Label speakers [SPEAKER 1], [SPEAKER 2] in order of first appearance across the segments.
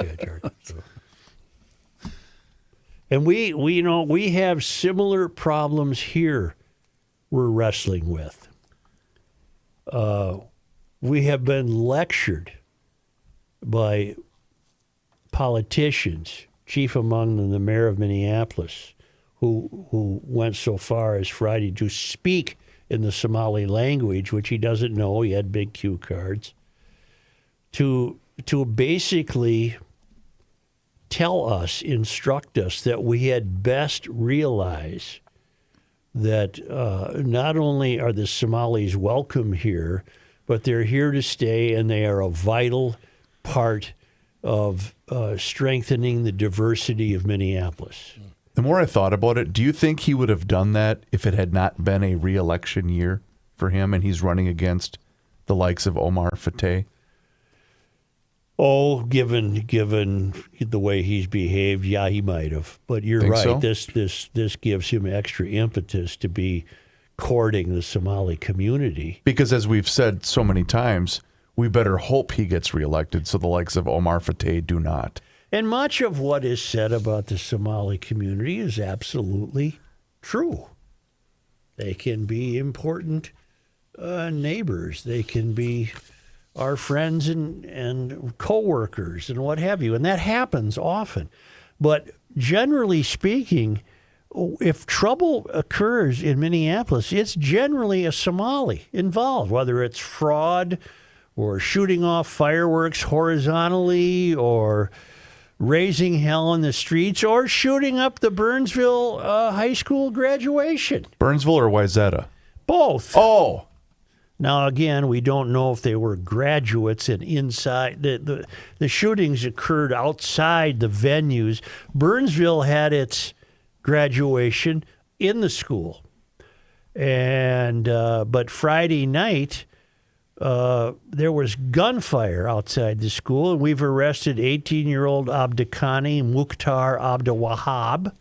[SPEAKER 1] discharge. And we have similar problems here we're wrestling with. We have been lectured by politicians, chief among them the mayor of Minneapolis, who went so far as Friday to speak in the Somali language, which he doesn't know. He had big cue cards. To basically tell us, instruct us that we had best realize that not only are the Somalis welcome here, but they're here to stay, and they are a vital part of strengthening the diversity of Minneapolis.
[SPEAKER 2] The more I thought about it, do you think he would have done that if it had not been a re-election year for him and he's running against the likes of Omar Fateh?
[SPEAKER 1] Oh, given the way he's behaved, yeah, he might have. But you're right.
[SPEAKER 2] So?
[SPEAKER 1] This gives him extra impetus to be courting the Somali community.
[SPEAKER 2] Because as we've said so many times, we better hope he gets reelected so the likes of Omar Fateh do not.
[SPEAKER 1] And much of what is said about the Somali community is absolutely true. They can be important neighbors. They can be our friends and co-workers and what have you. And that happens often. But generally speaking, if trouble occurs in Minneapolis, it's generally a Somali involved, whether it's fraud or shooting off fireworks horizontally or raising hell in the streets or shooting up the Burnsville High School graduation.
[SPEAKER 2] Burnsville or Wayzata?
[SPEAKER 1] Both.
[SPEAKER 2] Oh.
[SPEAKER 1] Now, again, we don't know if they were graduates and inside. The shootings occurred outside the venues. Burnsville had its graduation in the school. And but Friday night, there was gunfire outside the school, and we've arrested 18-year-old Abdikani, Mukhtar, Abdiwahab.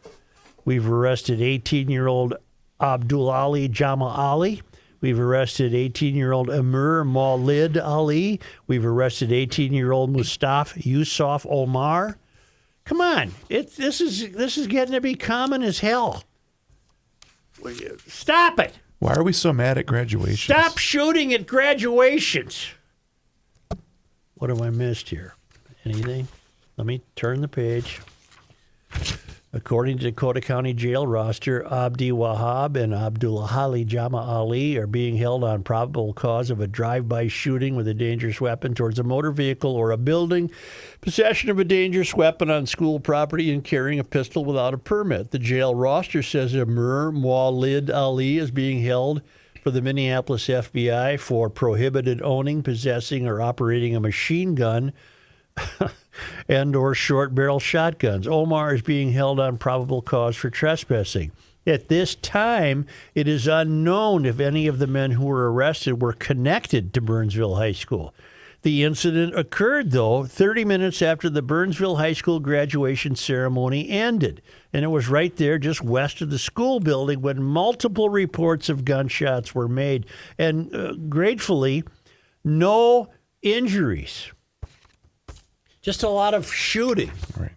[SPEAKER 1] We've arrested 18-year-old Abdulahi Jama Ali. We've arrested 18-year-old Amir Mawlid Ali. We've arrested 18-year-old Mustafe, Yusuf, Omar. Come on, this is getting to be common as hell. Stop it.
[SPEAKER 2] Why are we so mad at graduations?
[SPEAKER 1] Stop shooting at graduations. What have I missed here? Anything? Let me turn the page. According to Dakota County Jail roster, Abdiwahab and Abdulahi Jama Ali are being held on probable cause of a drive-by shooting with a dangerous weapon towards a motor vehicle or a building, possession of a dangerous weapon on school property, and carrying a pistol without a permit. The jail roster says Amir Mawlid Ali is being held for the Minneapolis FBI for prohibited owning, possessing, or operating a machine gun and or short-barrel shotguns. Omar is being held on probable cause for trespassing. At this time, it is unknown if any of the men who were arrested were connected to Burnsville High School. The incident occurred, though, 30 minutes after the Burnsville High School graduation ceremony ended. And it was right there just west of the school building when multiple reports of gunshots were made. And gratefully, no injuries. Just a lot of shooting.
[SPEAKER 2] Right.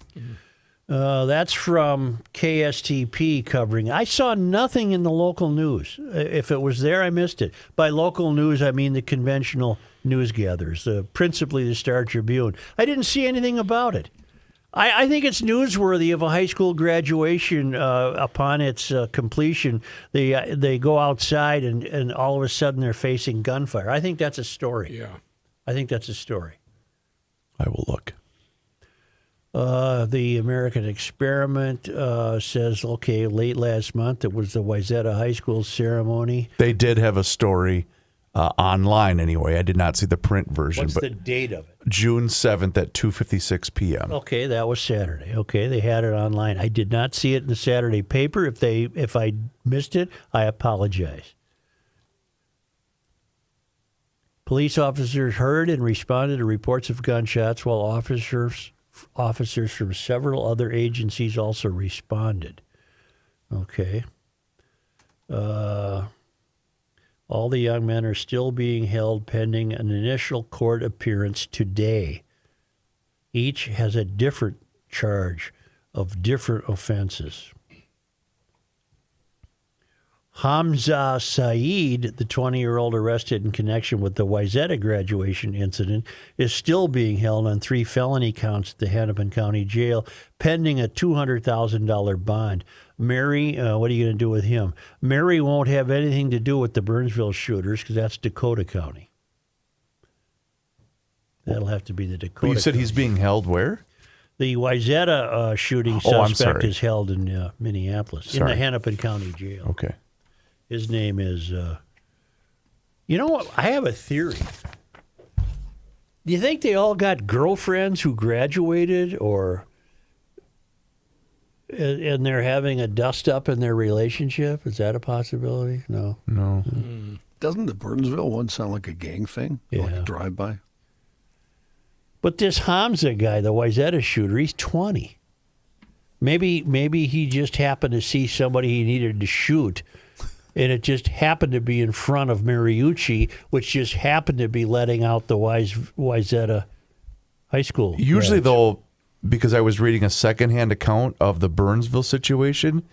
[SPEAKER 1] That's from KSTP covering. I saw nothing in the local news. If it was there, I missed it. By local news, I mean the conventional news gatherers, principally the Star Tribune. I didn't see anything about it. I think it's newsworthy of a high school graduation upon its completion. They go outside and all of a sudden they're facing gunfire. I think that's a story.
[SPEAKER 3] Yeah.
[SPEAKER 1] I think that's a story.
[SPEAKER 2] I will look.
[SPEAKER 1] The American Experiment says, okay, late last month, it was the Wayzata High School ceremony.
[SPEAKER 2] They did have a story online anyway. I did not see the print version.
[SPEAKER 1] What's
[SPEAKER 2] but
[SPEAKER 1] the date of it?
[SPEAKER 2] June 7th at 2:56 p.m.
[SPEAKER 1] Okay, that was Saturday. Okay, they had it online. I did not see it in the Saturday paper. If I missed it, I apologize. Police officers heard and responded to reports of gunshots, while officers from several other agencies also responded. Okay. All the young men are still being held pending an initial court appearance today. Each has a different charge of different offenses. Hamza Saeed, the 20-year-old arrested in connection with the Wayzata graduation incident, is still being held on 3 felony counts at the Hennepin County Jail, pending a $200,000 bond. Mary, what are you going to do with him? Mary won't have anything to do with the Burnsville shooters because that's Dakota County. That'll have to be the Dakota
[SPEAKER 2] But you said
[SPEAKER 1] County.
[SPEAKER 2] he's being held where?
[SPEAKER 1] The Wayzata shooting
[SPEAKER 2] I'm
[SPEAKER 1] suspect
[SPEAKER 2] sorry.
[SPEAKER 1] is held in Minneapolis, in
[SPEAKER 2] Sorry.
[SPEAKER 1] the Hennepin County Jail.
[SPEAKER 2] Okay.
[SPEAKER 1] His name is, you know what? I have a theory. Do you think they all got girlfriends who graduated and they're having a dust up in their relationship? Is that a possibility? No.
[SPEAKER 2] No.
[SPEAKER 3] Doesn't the Burnsville one sound like a gang thing? Like
[SPEAKER 1] Yeah.
[SPEAKER 3] a drive-by?
[SPEAKER 1] But this Hamza guy, the Wayzata shooter, he's 20. Maybe he just happened to see somebody he needed to shoot, and it just happened to be in front of Mariucci, which just happened to be letting out the Wayzata High School.
[SPEAKER 2] Usually,
[SPEAKER 1] grads.
[SPEAKER 2] though, because I was reading a secondhand account of the Burnsville situation,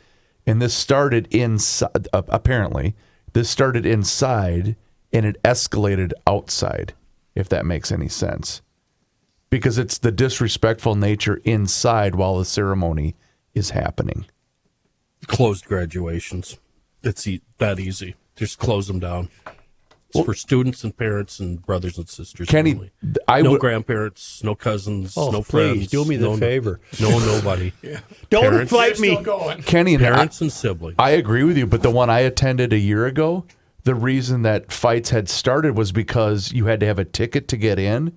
[SPEAKER 2] and this started inside, apparently, this started inside and it escalated outside, if that makes any sense. Because it's the disrespectful nature inside while the ceremony is happening.
[SPEAKER 4] Closed graduations. It's that easy. Just close them down. It's for students and parents and brothers and sisters.
[SPEAKER 2] Kenny,
[SPEAKER 4] only.
[SPEAKER 2] I
[SPEAKER 4] no
[SPEAKER 2] would.
[SPEAKER 4] grandparents, no cousins,
[SPEAKER 1] Oh,
[SPEAKER 4] no
[SPEAKER 1] please,
[SPEAKER 4] friends.
[SPEAKER 1] do me the
[SPEAKER 4] no,
[SPEAKER 1] favor.
[SPEAKER 4] No, nobody.
[SPEAKER 1] Don't
[SPEAKER 4] Parents-
[SPEAKER 1] invite me.
[SPEAKER 2] Kenny and
[SPEAKER 4] Parents and siblings.
[SPEAKER 2] I agree with you, but the one I attended a year ago, the reason that fights had started was because you had to have a ticket to get in,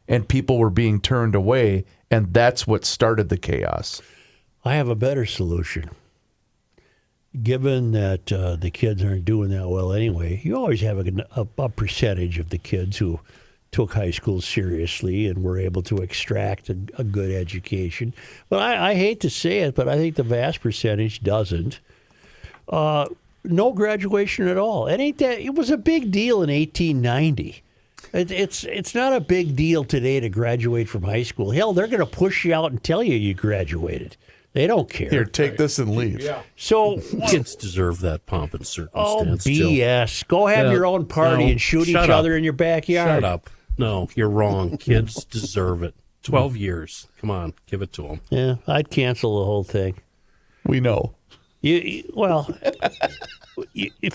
[SPEAKER 2] and people were being turned away, and that's what started the chaos.
[SPEAKER 1] I have a better solution. Given that the kids aren't doing that well anyway, you always have a percentage of the kids who took high school seriously and were able to extract a good education. But I hate to say it, but I think the vast percentage doesn't. No graduation at all. It was a big deal in 1890. It's not a big deal today to graduate from high school. Hell, they're going to push you out and tell you graduated. They don't care.
[SPEAKER 2] Here, take this and leave.
[SPEAKER 1] So,
[SPEAKER 4] Kids deserve that pomp and
[SPEAKER 1] oh,
[SPEAKER 4] circumstance. Jill.
[SPEAKER 1] BS. Go have
[SPEAKER 4] Yeah,
[SPEAKER 1] your own party
[SPEAKER 4] no,
[SPEAKER 1] and shoot each
[SPEAKER 4] shut up.
[SPEAKER 1] other in your backyard.
[SPEAKER 4] Shut up. No, you're wrong. Kids deserve it. 12 years. Come on, give it to them.
[SPEAKER 1] Yeah, I'd cancel the whole thing.
[SPEAKER 2] We know.
[SPEAKER 1] If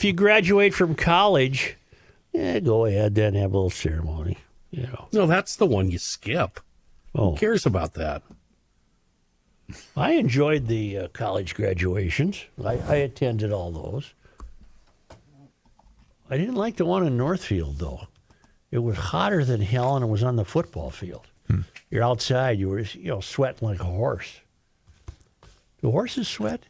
[SPEAKER 1] you graduate from college, go ahead then have a little ceremony.
[SPEAKER 4] No, that's the one you skip.
[SPEAKER 1] Oh,
[SPEAKER 4] Who cares about that?
[SPEAKER 1] I enjoyed the college graduations. I attended all those. I didn't like the one in Northfield, though. It was hotter than hell, and it was on the football field. You're outside. You were, sweating like a horse. Do horses sweat?